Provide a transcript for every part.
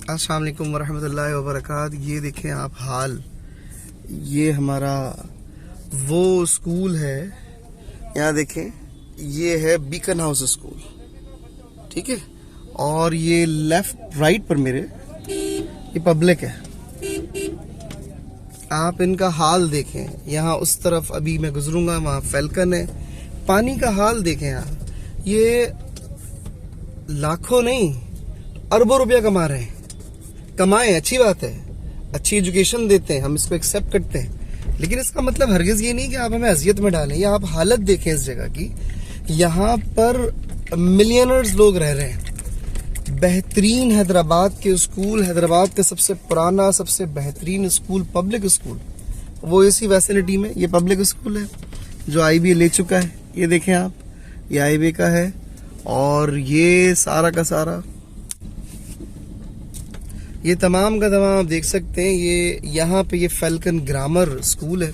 अस्सलाम वालेकुम वरहमतुल्लाहि वबरकात। ये देखें आप हाल, ये हमारा वो स्कूल है। यहाँ देखें, ये है बीकन हाउस स्कूल, ठीक है। और ये लेफ्ट राइट पर मेरे ये पब्लिक है। आप इनका हाल देखें। यहाँ उस तरफ अभी मैं गुजरूंगा, वहाँ फैल्कन है। पानी का हाल देखें यहाँ। ये लाखों नहीं अरबों रुपया कमा रहे हैं। कमाएं, अच्छी बात है, अच्छी एजुकेशन देते हैं, हम इसको एक्सेप्ट करते हैं, लेकिन इसका मतलब हरगिज ये नहीं कि आप हमें अजियत में डालें। या आप हालत देखें इस जगह की। यहाँ पर मिलियनर्स लोग रह रहे हैं। बेहतरीन हैदराबाद के स्कूल, हैदराबाद का सबसे पुराना, सबसे बेहतरीन स्कूल, पब्लिक स्कूल, वो इसी वैसिनिटी में ये पब्लिक स्कूल है जो IBA ले चुका है। ये देखें आप, ये IBA का है। और ये सारा का सारा, ये तमाम का तमाम आप देख सकते हैं। ये यहाँ पे ये फैल्कन ग्रामर स्कूल है।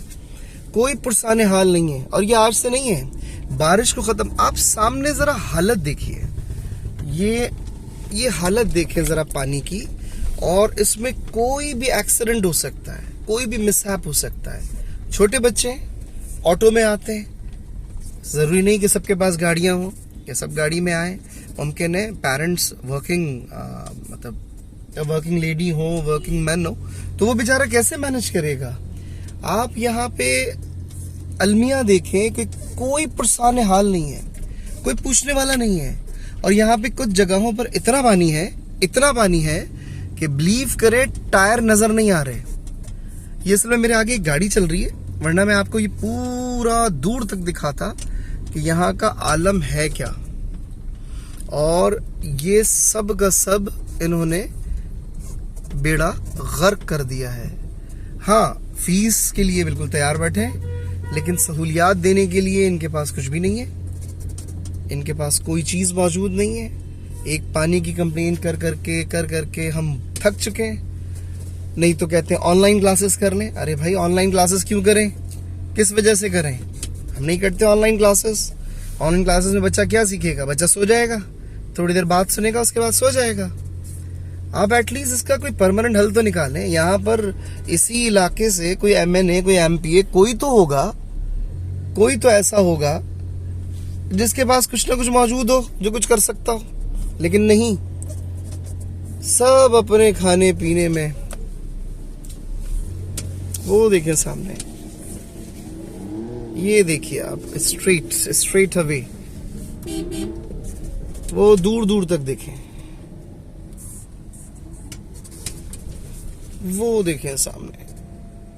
कोई पुरसाने हाल नहीं है, और ये आज से नहीं है। बारिश को खत्म, आप सामने जरा हालत देखिए। ये हालत देखें जरा पानी की। और इसमें कोई भी एक्सीडेंट हो सकता है, कोई भी मिसहैप हो सकता है। छोटे बच्चे ऑटो में आते हैं, जरूरी नहीं कि सबके पास गाड़ियां हों या सब गाड़ी में आए। मुमकिन है पेरेंट्स वर्किंग लेडी हो, वर्किंग मैन हो, तो वो बेचारा कैसे मैनेज करेगा। आप यहाँ पे अलमिया देखें कि कोई पुरसाने हाल नहीं है, कोई पूछने वाला नहीं है। और यहाँ पे कुछ जगहों पर इतना पानी है कि बिलीव करे टायर नजर नहीं आ रहे। ये असल में मेरे आगे एक गाड़ी चल रही है, वरना मैं आपको ये पूरा दूर तक दिखाता कि यहाँ का आलम है क्या। और ये सब का सब इन्होंने बेड़ा गर्क कर दिया है। हाँ, फीस के लिए बिल्कुल तैयार बैठे हैं, लेकिन सहूलियात देने के लिए इनके पास कुछ भी नहीं है। इनके पास कोई चीज मौजूद नहीं है। एक पानी की कंप्लेन कर करके हम थक चुके हैं। नहीं तो कहते हैं ऑनलाइन क्लासेस कर लें। अरे भाई, ऑनलाइन क्लासेस क्यों करें, किस वजह से करें? हम नहीं करते ऑनलाइन क्लासेस। ऑनलाइन क्लासेस में बच्चा क्या सीखेगा? बच्चा सो जाएगा, थोड़ी देर बाद सुनेगा, उसके बाद सो जाएगा। आप एटलीस्ट इसका कोई परमानेंट हल तो निकालें। यहाँ पर इसी इलाके से कोई MNA, कोई MPA, कोई तो होगा, कोई तो ऐसा होगा जिसके पास कुछ ना कुछ मौजूद हो, जो कुछ कर सकता हो। लेकिन नहीं, सब अपने खाने पीने में। वो देखें सामने, ये देखिए आप, स्ट्रेट अवे, वो दूर दूर तक देखें। वो देखें सामने।